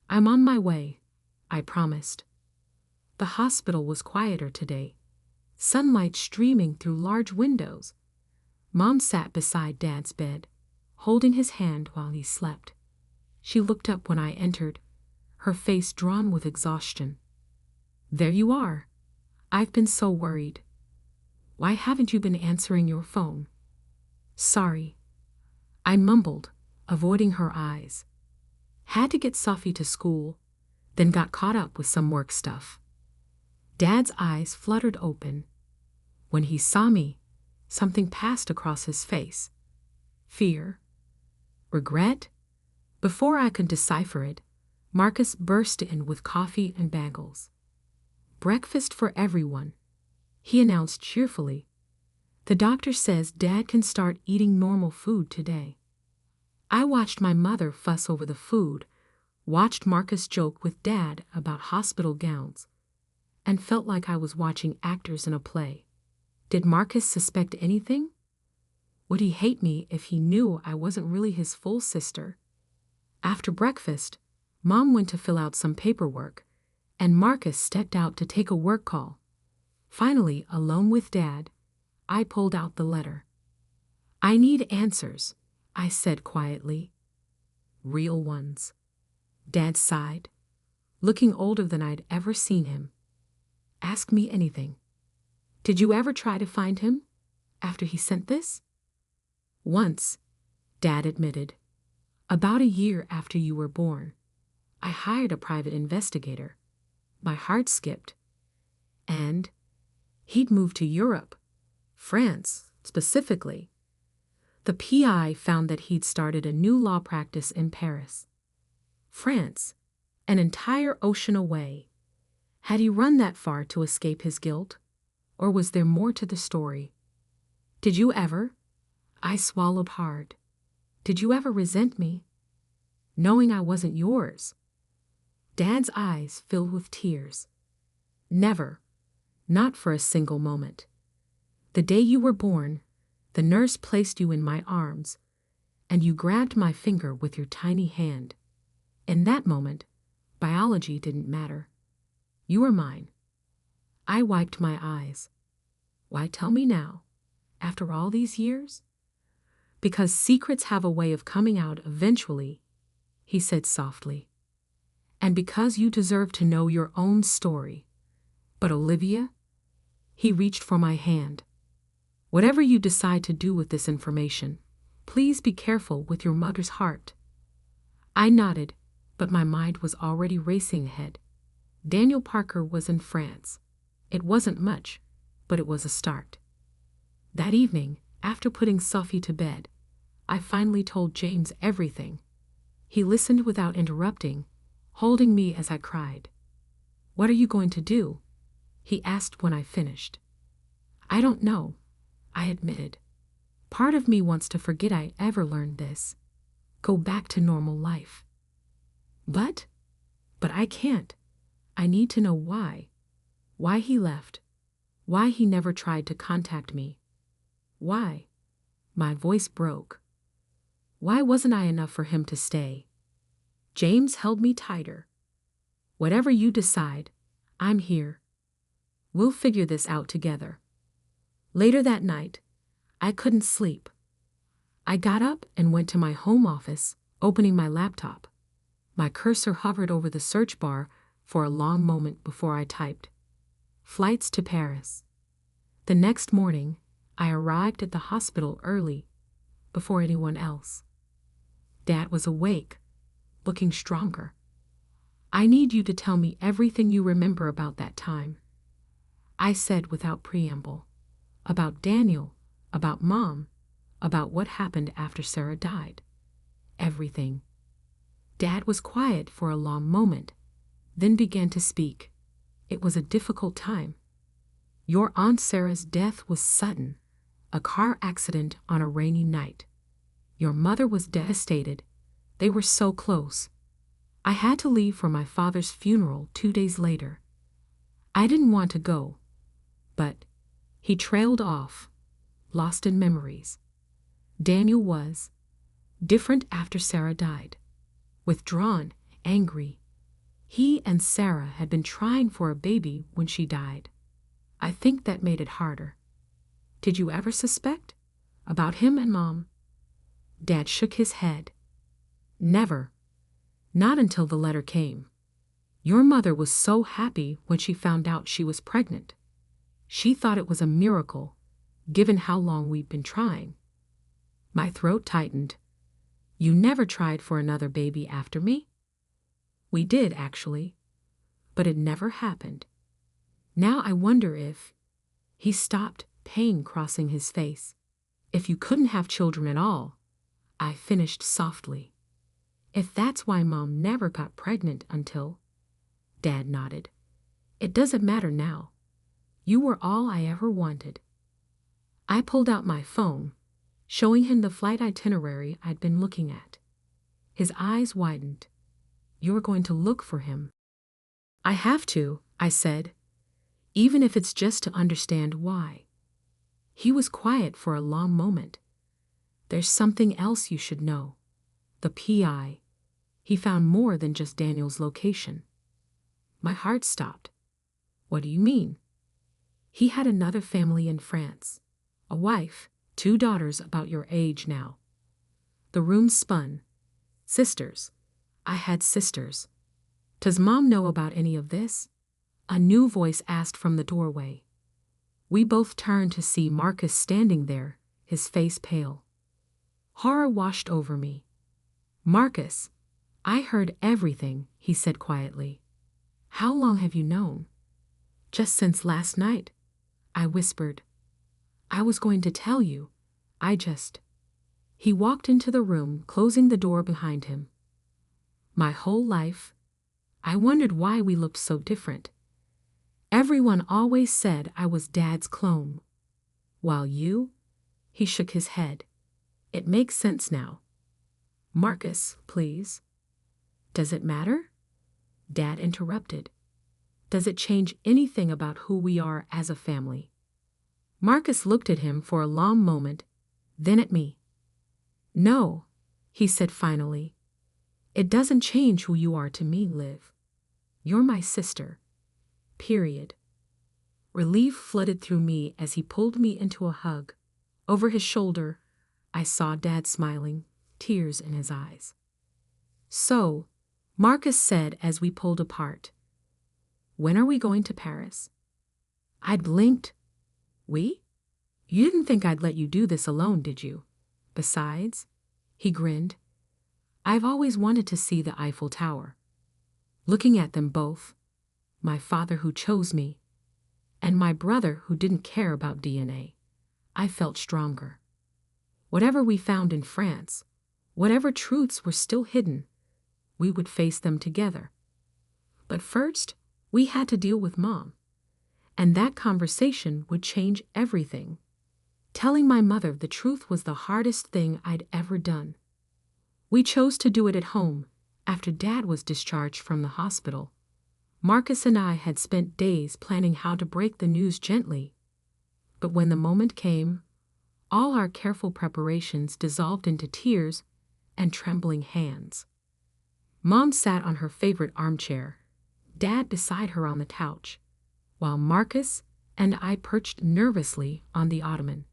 I'm on my way, I promised. The hospital was quieter today, sunlight streaming through large windows. Mom sat beside Dad's bed, holding his hand while he slept. She looked up when I entered, her face drawn with exhaustion. There you are. I've been so worried. Why haven't you been answering your phone? Sorry. I mumbled, avoiding her eyes. Had to get Sophie to school, then got caught up with some work stuff. Dad's eyes fluttered open. When he saw me, something passed across his face. Fear? Regret? Before I could decipher it, Marcus burst in with coffee and bagels. Breakfast for everyone, he announced cheerfully. The doctor says Dad can start eating normal food today. I watched my mother fuss over the food, watched Marcus joke with Dad about hospital gowns, and felt like I was watching actors in a play. Did Marcus suspect anything? Would he hate me if he knew I wasn't really his full sister? After breakfast, Mom went to fill out some paperwork, and Marcus stepped out to take a work call. Finally, alone with Dad, I pulled out the letter. I need answers, I said quietly. Real ones. Dad sighed, looking older than I'd ever seen him. Ask me anything. Did you ever try to find him after he sent this? Once, Dad admitted. About a year after you were born, I hired a private investigator. My heart skipped. And he'd moved to Europe, France specifically. The PI found that he'd started a new law practice in Paris. France, an entire ocean away. Had he run that far to escape his guilt? Or was there more to the story? Did you ever? I swallowed hard. Did you ever resent me? Knowing I wasn't yours? Dad's eyes filled with tears. Never. Not for a single moment. The day you were born, the nurse placed you in my arms, and you grabbed my finger with your tiny hand. In that moment, biology didn't matter. You were mine. I wiped my eyes. Why tell me now, after all these years? Because secrets have a way of coming out eventually, he said softly. And because you deserve to know your own story. But Olivia? He reached for my hand. Whatever you decide to do with this information, please be careful with your mother's heart. I nodded, but my mind was already racing ahead. Daniel Parker was in France. It wasn't much, but it was a start. That evening, after putting Sophie to bed, I finally told James everything. He listened without interrupting, holding me as I cried. "What are you going to do?" he asked when I finished. "I don't know," I admitted. "Part of me wants to forget I ever learned this. Go back to normal life. But I can't. I need to know why. Why he left. Why he never tried to contact me. Why?" My voice broke. Why wasn't I enough for him to stay? James held me tighter. "Whatever you decide, I'm here. We'll figure this out together." Later that night, I couldn't sleep. I got up and went to my home office, opening my laptop. My cursor hovered over the search bar for a long moment before I typed, "Flights to Paris." The next morning, I arrived at the hospital early, before anyone else. Dad was awake, looking stronger. "I need you to tell me everything you remember about that time," I said without preamble. About Daniel, about Mom, about what happened after Sarah died. Everything. Dad was quiet for a long moment, then began to speak. It was a difficult time. "Your Aunt Sarah's death was sudden, a car accident on a rainy night. Your mother was devastated. They were so close. I had to leave for my father's funeral 2 days later. I didn't want to go, but..." He trailed off, lost in memories. Daniel was different after Sarah died. Withdrawn, angry. He and Sarah had been trying for a baby when she died. I think that made it harder. "Did you ever suspect? About him and Mom?" Dad shook his head. "Never. Not until the letter came. Your mother was so happy when she found out she was pregnant. She thought it was a miracle, given how long we'd been trying." My throat tightened. "You never tried for another baby after me?" "We did, actually. But it never happened. Now I wonder if..." He stopped, pain crossing his face. "If you couldn't have children at all," I finished softly. "If that's why Mom never got pregnant until..." Dad nodded. "It doesn't matter now. You were all I ever wanted." I pulled out my phone, showing him the flight itinerary I'd been looking at. His eyes widened. "You're going to look for him." "I have to," I said, "even if it's just to understand why." He was quiet for a long moment. "There's something else you should know. The PI. He found more than just Daniel's location." My heart stopped. "What do you mean?" "He had another family in France. A wife, 2 daughters about your age now." The room spun. "Sisters. I had sisters. Does Mom know about any of this?" A new voice asked from the doorway. We both turned to see Marcus standing there, his face pale. Horror washed over me. "Marcus, I heard everything," he said quietly. "How long have you known?" Just since last night, I whispered. I was going to tell you. He walked into the room, closing the door behind him. My whole life, I wondered why we looked so different. Everyone always said I was Dad's clone. While you, he shook his head. It makes sense now. Marcus, please. Does it matter? Dad interrupted. Does it change anything about who we are as a family? Marcus looked at him for a long moment, then at me. No, he said finally. It doesn't change who you are to me, Liv. You're my sister. Period. Relief flooded through me as he pulled me into a hug. Over his shoulder, I saw Dad smiling, tears in his eyes. So, Marcus said as we pulled apart, when are we going to Paris? I blinked. We? You didn't think I'd let you do this alone, did you? Besides, he grinned, I've always wanted to see the Eiffel Tower. Looking at them both, my father who chose me, and my brother who didn't care about DNA, I felt stronger. Whatever we found in France, whatever truths were still hidden, we would face them together. But first, we had to deal with Mom. And that conversation would change everything. Telling my mother the truth was the hardest thing I'd ever done. We chose to do it at home, after Dad was discharged from the hospital. Marcus and I had spent days planning how to break the news gently. But when the moment came, all our careful preparations dissolved into tears and trembling hands. Mom sat on her favorite armchair, Dad beside her on the couch, while Marcus and I perched nervously on the ottoman.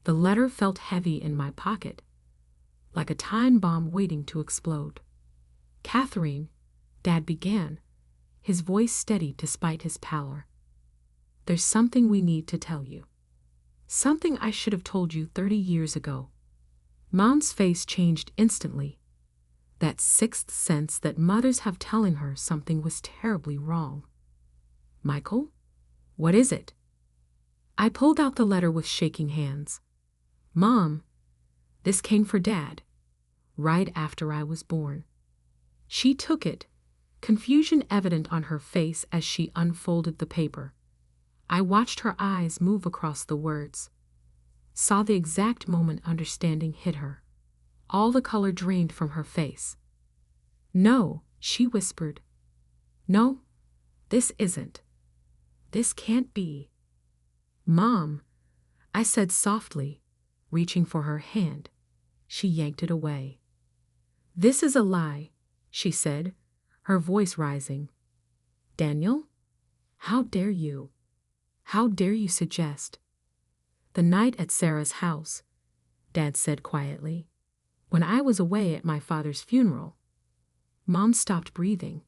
The letter felt heavy in my pocket, like a time bomb waiting to explode. Catherine, Dad began, his voice steady despite his pallor. There's something we need to tell you. Something I should have told you 30 years ago. Mom's face changed instantly. That sixth sense that mothers have telling her something was terribly wrong. Michael? What is it? I pulled out the letter with shaking hands. Mom, this came for Dad, right after I was born. She took it, confusion evident on her face as she unfolded the paper. I watched her eyes move across the words, saw the exact moment understanding hit her. All the color drained from her face. No, she whispered. No, this isn't. This can't be. Mom, I said softly, reaching for her hand. She yanked it away. This is a lie, she said, her voice rising. Daniel, how dare you? How dare you suggest? The night at Sarah's house, Dad said quietly, when I was away at my father's funeral. Mom stopped breathing.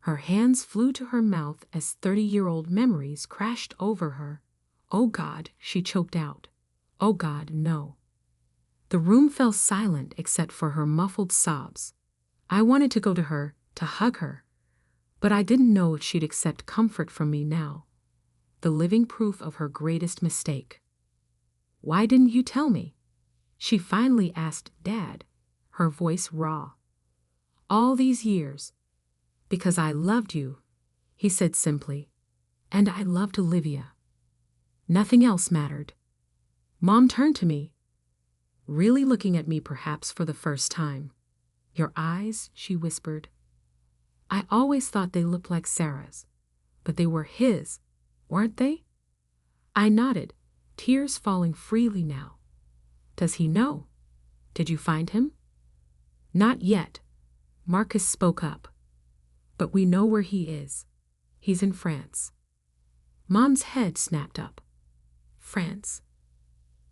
Her hands flew to her mouth as 30-year-old memories crashed over her. Oh God, she choked out. Oh God, no. The room fell silent except for her muffled sobs. I wanted to go to her, to hug her, but I didn't know if she'd accept comfort from me now. The living proof of her greatest mistake. Why didn't you tell me? She finally asked Dad, her voice raw. All these years. Because I loved you, he said simply, and I loved Olivia. Nothing else mattered. Mom turned to me, really looking at me perhaps for the first time. Your eyes, she whispered. I always thought they looked like Sarah's, but they were his, weren't they? I nodded, tears falling freely now. Does he know? Did you find him? Not yet, Marcus spoke up. But we know where he is. He's in France. Mom's head snapped up. France.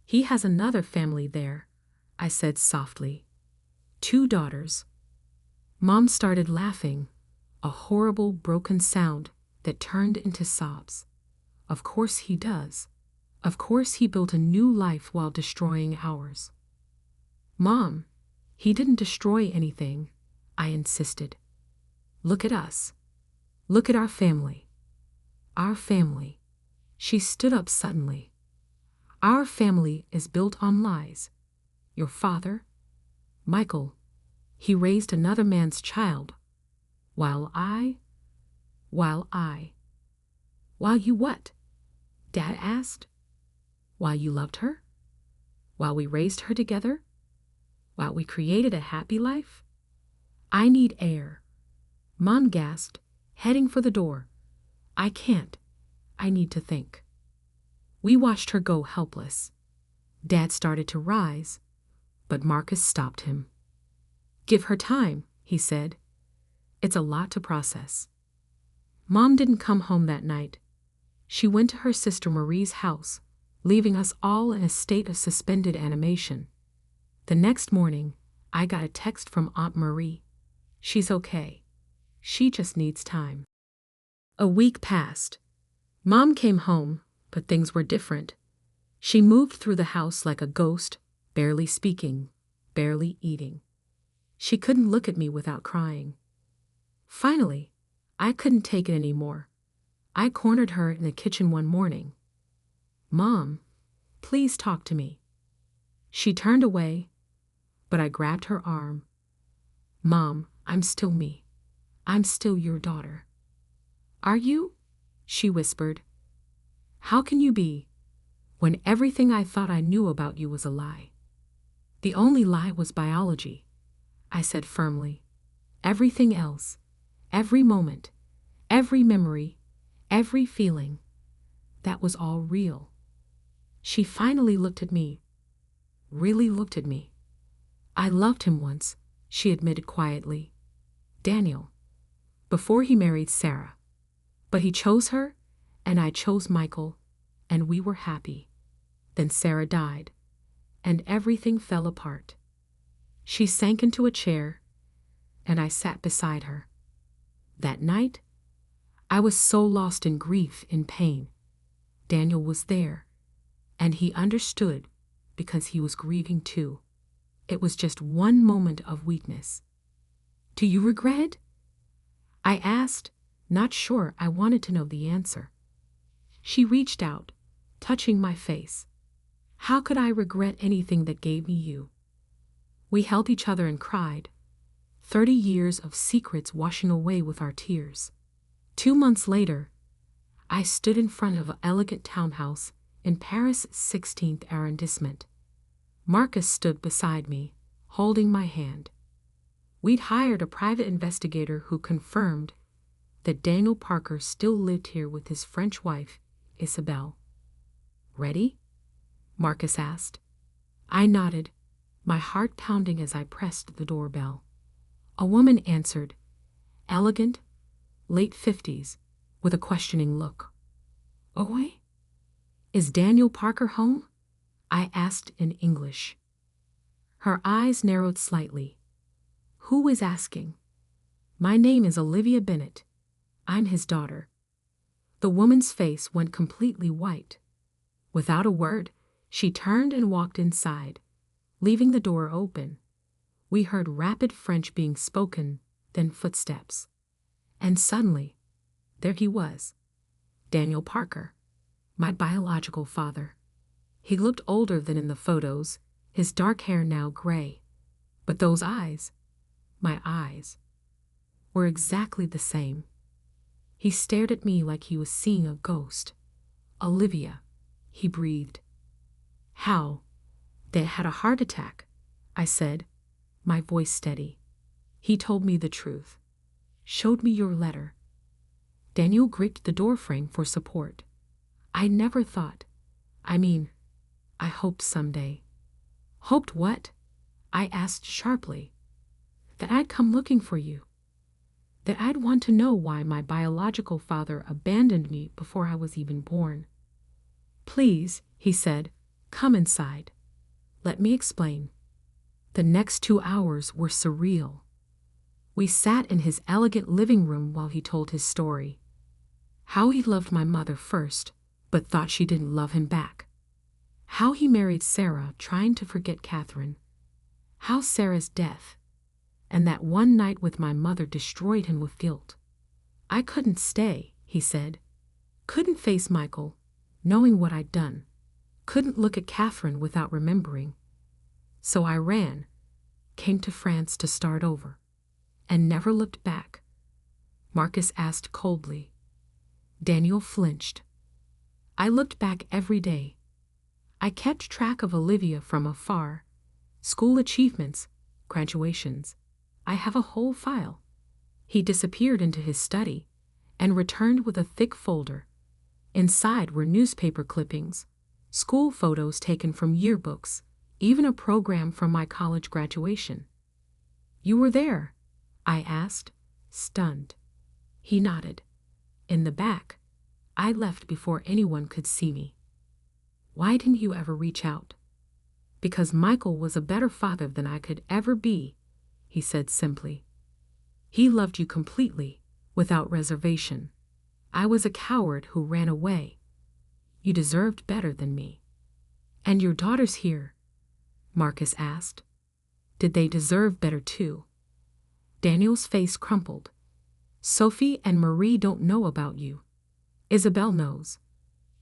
He has another family there, I said softly. 2 daughters. Mom started laughing, a horrible broken sound that turned into sobs. Of course he does. Of course he built a new life while destroying ours. Mom, he didn't destroy anything, I insisted. Look at us. Look at our family. Our family. She stood up suddenly. Our family is built on lies. Your father, Michael, he raised another man's child, while While you what? Dad asked. While you loved her? While we raised her together? While we created a happy life? I need air. Mom gasped, heading for the door. I can't. I need to think. We watched her go helpless. Dad started to rise, but Marcus stopped him. Give her time, he said. It's a lot to process. Mom didn't come home that night. She went to her sister Marie's house, leaving us all in a state of suspended animation. The next morning, I got a text from Aunt Marie. She's okay. She just needs time. A week passed. Mom came home, but things were different. She moved through the house like a ghost, barely speaking, barely eating. She couldn't look at me without crying. Finally, I couldn't take it anymore. I cornered her in the kitchen one morning. Mom, please talk to me. She turned away, but I grabbed her arm. Mom, I'm still me. I'm still your daughter. Are you? She whispered. How can you be, when everything I thought I knew about you was a lie? The only lie was biology, I said firmly. Everything else, every moment, every memory, every feeling, that was all real. She finally looked at me, really looked at me. I loved him once, she admitted quietly. Daniel, before he married Sarah. But he chose her, and I chose Michael, and we were happy. Then Sarah died, and everything fell apart. She sank into a chair, and I sat beside her. That night, I was so lost in grief, in pain. Daniel was there, and he understood because he was grieving too. It was just one moment of weakness. Do you regret it? I asked, not sure I wanted to know the answer. She reached out, touching my face. How could I regret anything that gave me you? We held each other and cried, 30 years of secrets washing away with our tears. 2 months later, I stood in front of an elegant townhouse in Paris' 16th arrondissement. Marcus stood beside me, holding my hand. We'd hired a private investigator who confirmed that Daniel Parker still lived here with his French wife, Isabelle. Ready? Marcus asked. I nodded, my heart pounding as I pressed the doorbell. A woman answered, elegant, late 50s, with a questioning look. Owe? Is Daniel Parker home? I asked in English. Her eyes narrowed slightly. Who is asking? My name is Olivia Bennett. I'm his daughter. The woman's face went completely white. Without a word, she turned and walked inside, leaving the door open. We heard rapid French being spoken, then footsteps. And suddenly, there he was, Daniel Parker, my biological father. He looked older than in the photos, his dark hair now gray. But those eyes, my eyes, were exactly the same. He stared at me like he was seeing a ghost. Olivia, he breathed. How? They had a heart attack, I said, my voice steady. He told me the truth. Showed me your letter. Daniel gripped the doorframe for support. I never thought. I hoped someday. Hoped what? I asked sharply. That I'd come looking for you. That I'd want to know why my biological father abandoned me before I was even born. Please, he said, come inside. Let me explain. The next 2 hours were surreal. We sat in his elegant living room while he told his story. How he loved my mother first, but thought she didn't love him back. How he married Sarah, trying to forget Catherine. How Sarah's death, and that one night with my mother destroyed him with guilt. I couldn't stay, he said. Couldn't face Michael, knowing what I'd done. Couldn't look at Catherine without remembering. So I ran, came to France to start over, and never looked back. Marcus asked coldly. Daniel flinched. I looked back every day. I kept track of Olivia from afar. School achievements, graduations. I have a whole file. He disappeared into his study and returned with a thick folder. Inside were newspaper clippings, school photos taken from yearbooks, even a program from my college graduation. You were there? I asked, stunned. He nodded. In the back. I left before anyone could see me. Why didn't you ever reach out? Because Michael was a better father than I could ever be, he said simply. He loved you completely, without reservation. I was a coward who ran away. You deserved better than me. And your daughters here? Marcus asked. Did they deserve better too? Daniel's face crumpled. Sophie and Marie don't know about you. Isabel knows.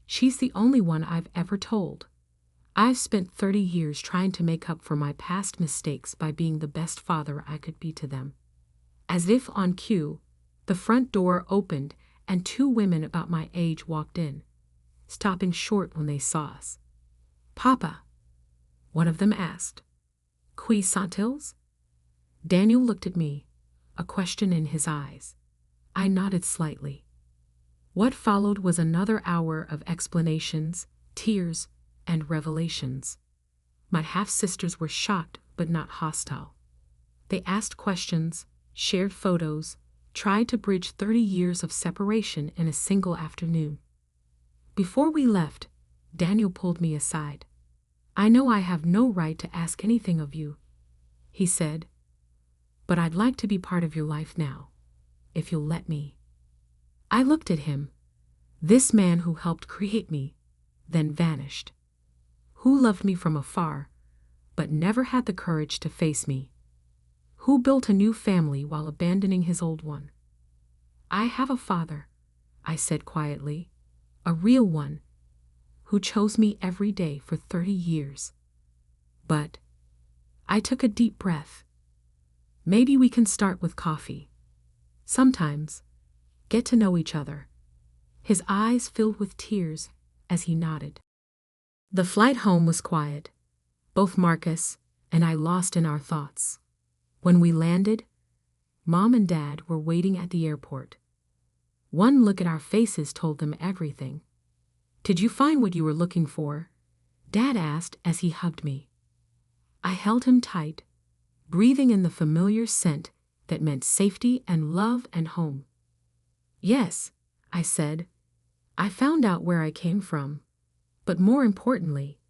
She's the only one I've ever told. I've spent 30 years trying to make up for my past mistakes by being the best father I could be to them. As if on cue, the front door opened and 2 women about my age walked in, stopping short when they saw us. Papa, one of them asked. Qui sont-ils? Daniel looked at me, a question in his eyes. I nodded slightly. What followed was another hour of explanations, tears, and revelations. My half-sisters were shocked but not hostile. They asked questions, shared photos, tried to bridge 30 years of separation in a single afternoon. Before we left, Daniel pulled me aside. I know I have no right to ask anything of you, he said, but I'd like to be part of your life now, if you'll let me. I looked at him, this man who helped create me, then vanished, who loved me from afar, but never had the courage to face me, who built a new family while abandoning his old one. I have a father, I said quietly, a real one, who chose me every day for 30 years. But I took a deep breath. Maybe we can start with coffee. Sometimes, get to know each other. His eyes filled with tears as he nodded. The flight home was quiet, both Marcus and I lost in our thoughts. When we landed, Mom and Dad were waiting at the airport. One look at our faces told them everything. Did you find what you were looking for? Dad asked as he hugged me. I held him tight, breathing in the familiar scent that meant safety and love and home. Yes, I said. I found out where I came from, but more importantly,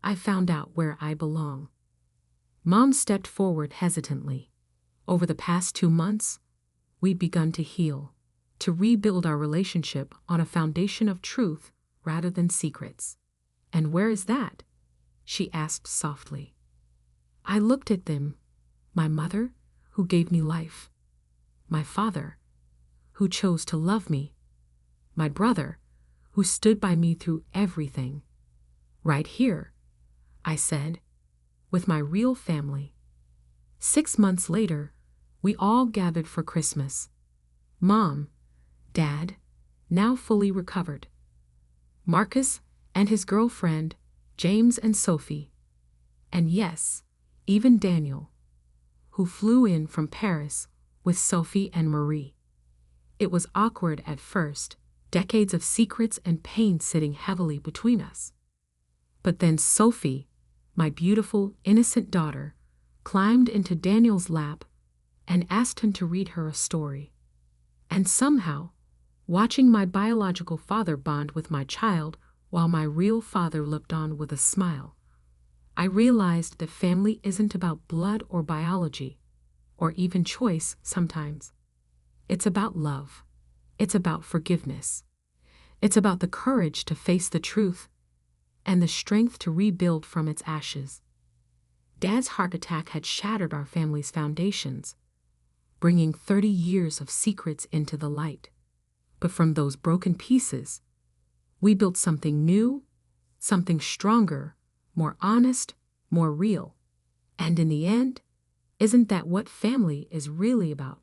I found out where I belong. Mom stepped forward hesitantly. Over the past 2 months, we'd begun to heal, to rebuild our relationship on a foundation of truth rather than secrets. And where is that? She asked softly. I looked at them, my mother, who gave me life, my father, who chose to love me, my brother, who stood by me through everything. Right here, I said, with my real family. 6 months later, we all gathered for Christmas. Mom, Dad, now fully recovered. Marcus and his girlfriend, James and Sophie. And yes, even Daniel, who flew in from Paris with Sophie and Marie. It was awkward at first, decades of secrets and pain sitting heavily between us. But then Sophie, my beautiful, innocent daughter, climbed into Daniel's lap and asked him to read her a story. And somehow, watching my biological father bond with my child while my real father looked on with a smile, I realized that family isn't about blood or biology, or even choice sometimes. It's about love. It's about forgiveness. It's about the courage to face the truth and the strength to rebuild from its ashes. Dad's heart attack had shattered our family's foundations, bringing 30 years of secrets into the light. But from those broken pieces, We built something new, something stronger, more honest, more real. And in the end, isn't that what family is really about?